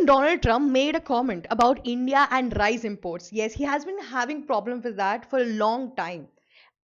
Donald Trump made a comment about India and rice imports. Yes, he has been having problems with that for a long time.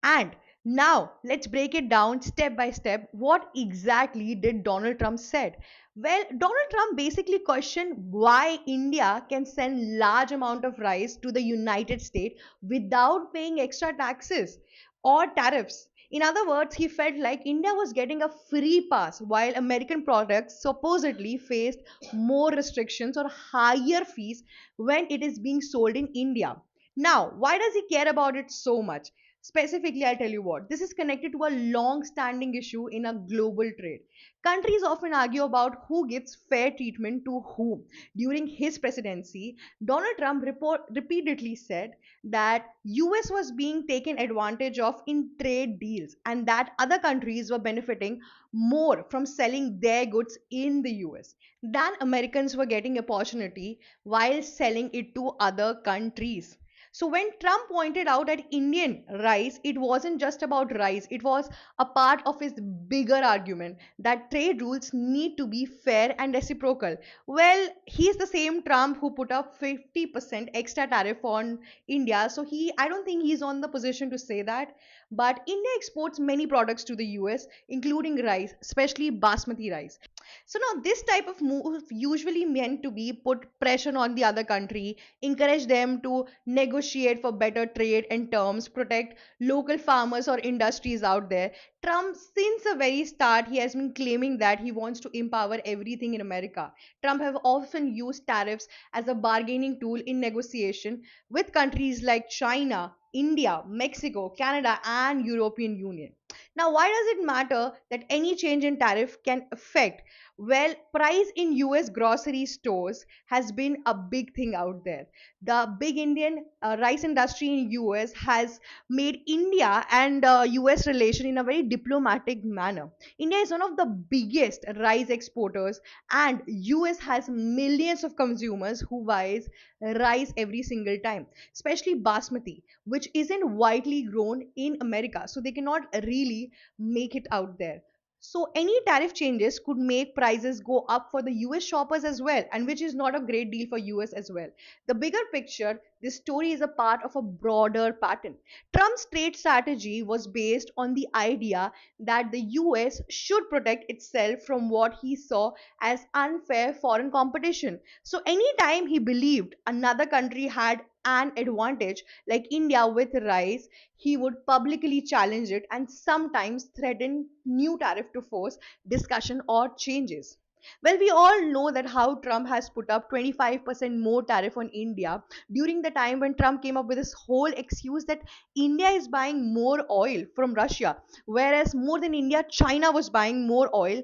And now let's break it down step by step. What exactly did Donald Trump said? Well, Donald Trump basically questioned why India can send large amount of rice to the United States without paying extra taxes or tariffs. In other words, he felt like India was getting a free pass while American products supposedly faced more restrictions or higher fees when it is being sold in India. Now, why does he care about it so much? Specifically, I'll tell you what. This is connected to a long standing issue in a global trade. Countries often argue about who gives fair treatment to whom. During his presidency, Donald Trump repeatedly said that US was being taken advantage of in trade deals and that other countries were benefiting more from selling their goods in the US than Americans were getting opportunity while selling it to other countries. So when Trump pointed out at Indian rice, it wasn't just about rice, it was a part of his bigger argument that trade rules need to be fair and reciprocal. Well, he's the same Trump who put up 50% extra tariff on India. So I don't think he's on the position to say that. But India exports many products to the US, including rice, especially basmati rice. So now this type of move usually meant to be put pressure on the other country, encourage them to negotiate for better trade and terms, protect local farmers or industries out there. Trump, since the very start, he has been claiming that he wants to empower everything in America. Trump have often used tariffs as a bargaining tool in negotiation with countries like China, India, Mexico, Canada, and European Union. Now, why does it matter that any change in tariff can affect? Well, price in US grocery stores has been a big thing out there. The big Indian rice industry in US has made India and US relation in a very diplomatic manner. India is one of the biggest rice exporters and US has millions of consumers who buys rice every single time, especially basmati, which isn't widely grown in America, so they cannot really make it out there. So any tariff changes could make prices go up for the US shoppers as well, and which is not a great deal for US as well. The bigger picture, this story is a part of a broader pattern. Trump's trade strategy was based on the idea that the US should protect itself from what he saw as unfair foreign competition. So anytime he believed another country had an advantage, like India with rice, he would publicly challenge it and sometimes threaten new tariff to force discussion or changes. Well, we all know that how Trump has put up 25% more tariff on India during the time when Trump came up with this whole excuse that India is buying more oil from Russia, whereas more than India, China was buying more oil.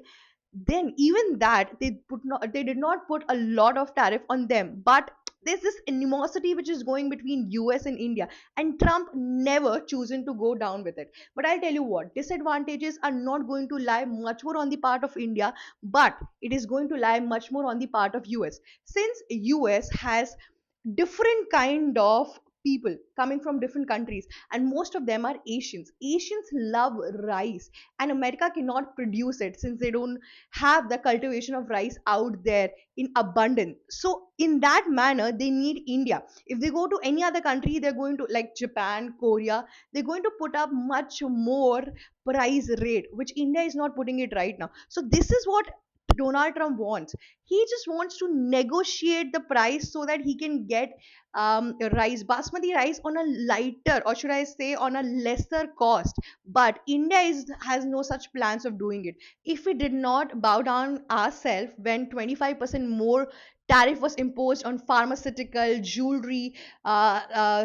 Then even that they did not put a lot of tariff on them, but there's this animosity which is going between US and India, and Trump never chosen to go down with it. But I'll tell you what, disadvantages are not going to lie much more on the part of India, but it is going to lie much more on the part of US, since US has different kind of people coming from different countries, and most of them are Asians love rice, and America cannot produce it since they don't have the cultivation of rice out there in abundance. So in that manner they need India. If they go to any other country, they're going to, like Japan, Korea, they're going to put up much more price rate, which India is not putting it right now. So this is what Donald Trump wants. He just wants to negotiate the price so that he can get basmati rice on a lighter, or should I say, on a lesser cost. But India has no such plans of doing it. If we did not bow down ourselves when 25% more tariff was imposed on pharmaceutical, jewelry,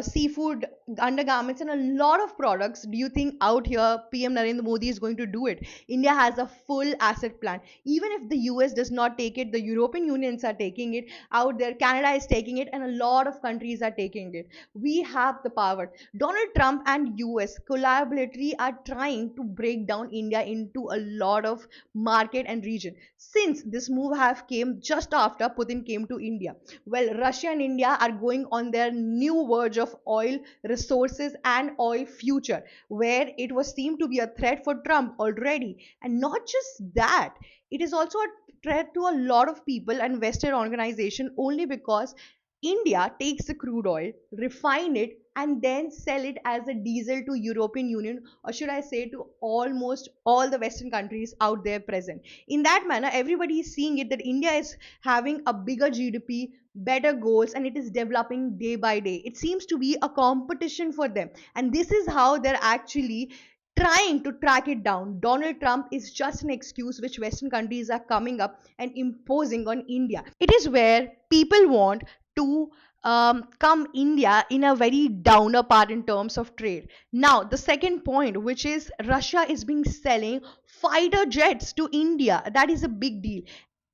seafood, undergarments, and a lot of products, do you think out here PM Narendra Modi is going to do it? India has a full asset plan. Even if the US does not take it, the European unions are taking it out there, Canada is taking it, and a lot of countries are taking it. We have the power. Donald Trump and US collaboratively are trying to break down India into a lot of market and region. Since this move have came just after Putin came to India, well, Russia and India are going on their new verge of oil resources and oil future, where it was seemed to be a threat for Trump already. And not just that, it is also a threat to a lot of people and Western organization only because India takes the crude oil, refine it, and then sell it as a diesel to European Union, or should I say to almost all the Western countries out there present. In that manner, everybody is seeing it that India is having a bigger GDP, better goals, and it is developing day by day. It seems to be a competition for them, and this is how they're actually trying to track it down. Donald Trump is just an excuse which Western countries are coming up and imposing on India. It is where people want to come India in a very downer part in terms of trade. Now, the second point, which is Russia is being selling fighter jets to India. That is a big deal.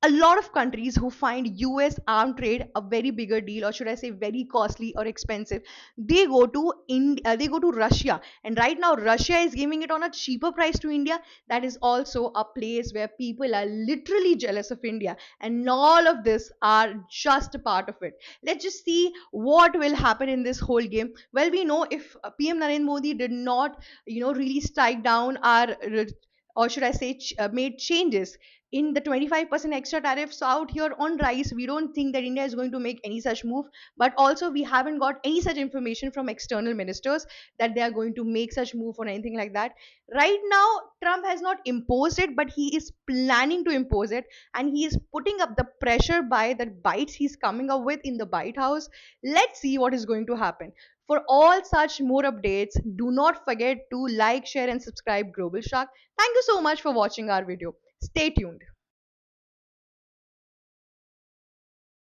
A lot of countries who find US armed trade a very bigger deal, or should I say very costly or expensive, they go to Russia, and right now Russia is giving it on a cheaper price to India. That is also a place where people are literally jealous of India, and all of this are just a part of it. Let's just see what will happen in this whole game. Well, we know if PM Narendra Modi did not really strike down our or should I say made changes in the 25% extra tariffs out here on rice, we don't think that India is going to make any such move. But also, we haven't got any such information from external ministers that they are going to make such move or anything like that. Right now, Trump has not imposed it, but he is planning to impose it, and he is putting up the pressure by the bites he's coming up with in the White House. Let's see what is going to happen. For all such more updates, do not forget to like, share, and subscribe Global Shark. Thank you so much for watching our video. Stay tuned.